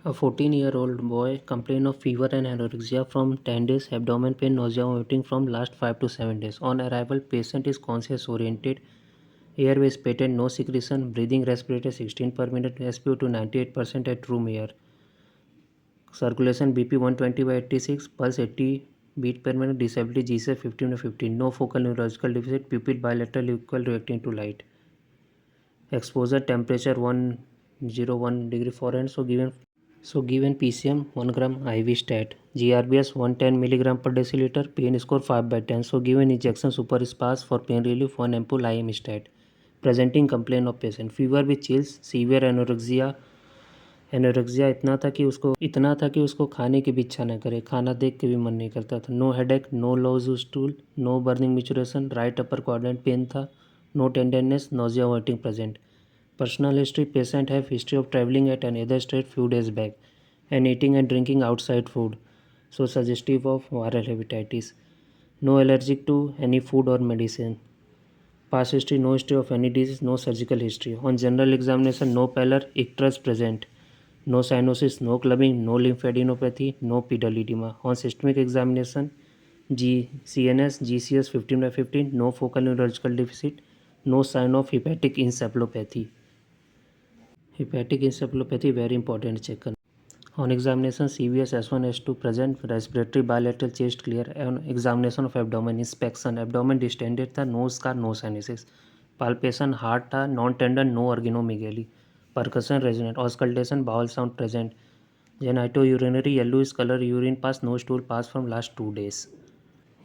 A 14-year-old boy complained of fever and anorexia from 10 days, abdomen pain, nausea, vomiting from last 5 to 7 days. On arrival, patient is conscious oriented, airway is patent, no secretion, breathing respirator 16 per minute, SpO2 98% at room air. Circulation BP 120/86, pulse 80 beat per minute, disability GCF 15/15, no focal neurological deficit, pupil bilateral equal reacting to light. Exposure temperature 101 degree Fahrenheit. Given PCM 1 gram IV stat, GRBS 110 milligram per deciliter, pain score 5/10. So given injection super sparse for pain relief, 1 ampoule IM stat. Presenting complaint of patient, fever with chills, severe anorexia इतना था कि उसको खाने की भी इच्छा न करे, खाना देख के भी मन नहीं करता था. No headache, no loose stool, no burning micturition, right upper quadrant pain था, no tenderness, nausea vomiting present. Personal history, patient have history of traveling at another state few days back and eating and drinking outside food, so suggestive of viral hepatitis. No allergic to any food or medicine. Past history, no history of any disease, no surgical history. On general examination, no pallor, icterus present, no cyanosis, no clubbing, no lymphadenopathy, no pedal edema. On systemic examination, CNS, GCS 15/15, no focal neurological deficit, no sign of hepatic encephalopathy. Hepatic encephalopathy very important check करना. On examination, CVS S1 S2 present, respiratory bilateral chest clear. On examination of abdomen, inspection, abdomen distended था, no scar, no cyanosis. Palpation heart था, non tender, no organomegaly. Percussion resonant, auscultation bowel sound present. Genitourinary yellowish color urine pass, no stool pass from last 2 days.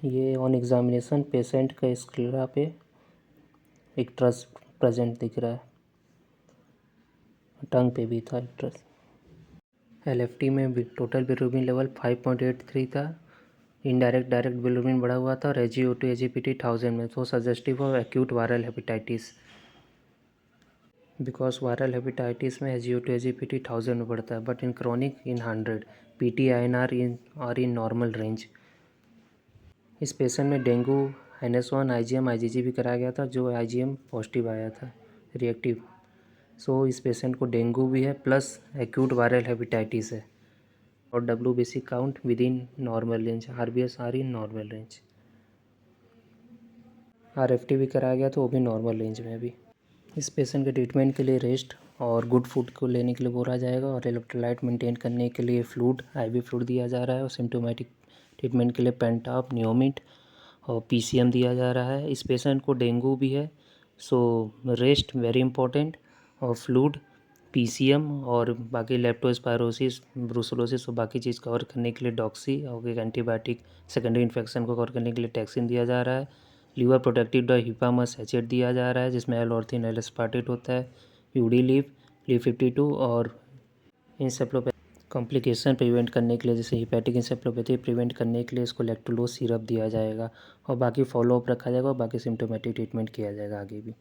ये on examination patient का sclera पे एक truss present दिख रहा है, टंग पे भी था ट्रस. LFT में टोटल बिलिरुबिन लेवल 5.83 था, इनडायरेक्ट डायरेक्ट बिलिरुबिन बढ़ा हुआ था और AGO2 AGPT 1000 में. तो suggestive of acute viral hepatitis, because viral hepatitis में AGO2 AGPT 1000 में बढ़ता है, but in chronic in 100. PT INR are in normal range. इस पेशेंट में डेंगू, NS1 IgM IgG भी कराया गया था, जो IgM पॉजिटिव आया था, रिएक्टिव. सो इस पेशेंट को डेंगू भी है प्लस एक्यूट वायरल हेपेटाइटिस है. और WBC count with in normal range, RBS are in normal range. RFT भी कराया गया तो वो भी नॉर्मल रेंज में. अभी इस पेशेंट के ट्रीटमेंट के लिए रेस्ट और गुड फूड को लेने के लिए बोला जाएगा, और इलेक्ट्रोलाइट मेंटेन करने के लिए फ्लूइड, IV फ्लूइड दिया जा रहा है, और सिम्टोमेटिक ट्रीटमेंट के लिए पेंटाप, नियोमिट और PCM दिया जा रहा है. इस पेशेंट को डेंगू भी है, सो रेस्ट वेरी इंपॉर्टेंट, और फ्लूइड, PCM और बाकी लेप्टोस्पायरोसिस, ब्रुसोलोसिस और बाकी चीज़ कवर करने के लिए डॉक्सी और एक एंटीबायोटिक सेकेंडरी इन्फेक्शन को कवर करने के लिए टैक्सिन दिया जा रहा है. लीवर प्रोटेक्टिव ड्रग हिपामस एचेट दिया जा रहा है, जिसमें एलऑर्थिन एलएस्पार्टेट होता है, यूडी लीव 52 और इंसेफ्लोपैथी कॉम्प्लिकेशन प्रिवेंट करने के लिए, जैसे हिपैटिक इंसेफ्लोपैथी प्रिवेंट करने के लिए इसको लैक्टुलोज सिरप दिया जाएगा, और बाकी फॉलोअप रखा जाएगा, और बाकी सिम्टोमेटिक ट्रीटमेंट किया जाएगा आगे भी.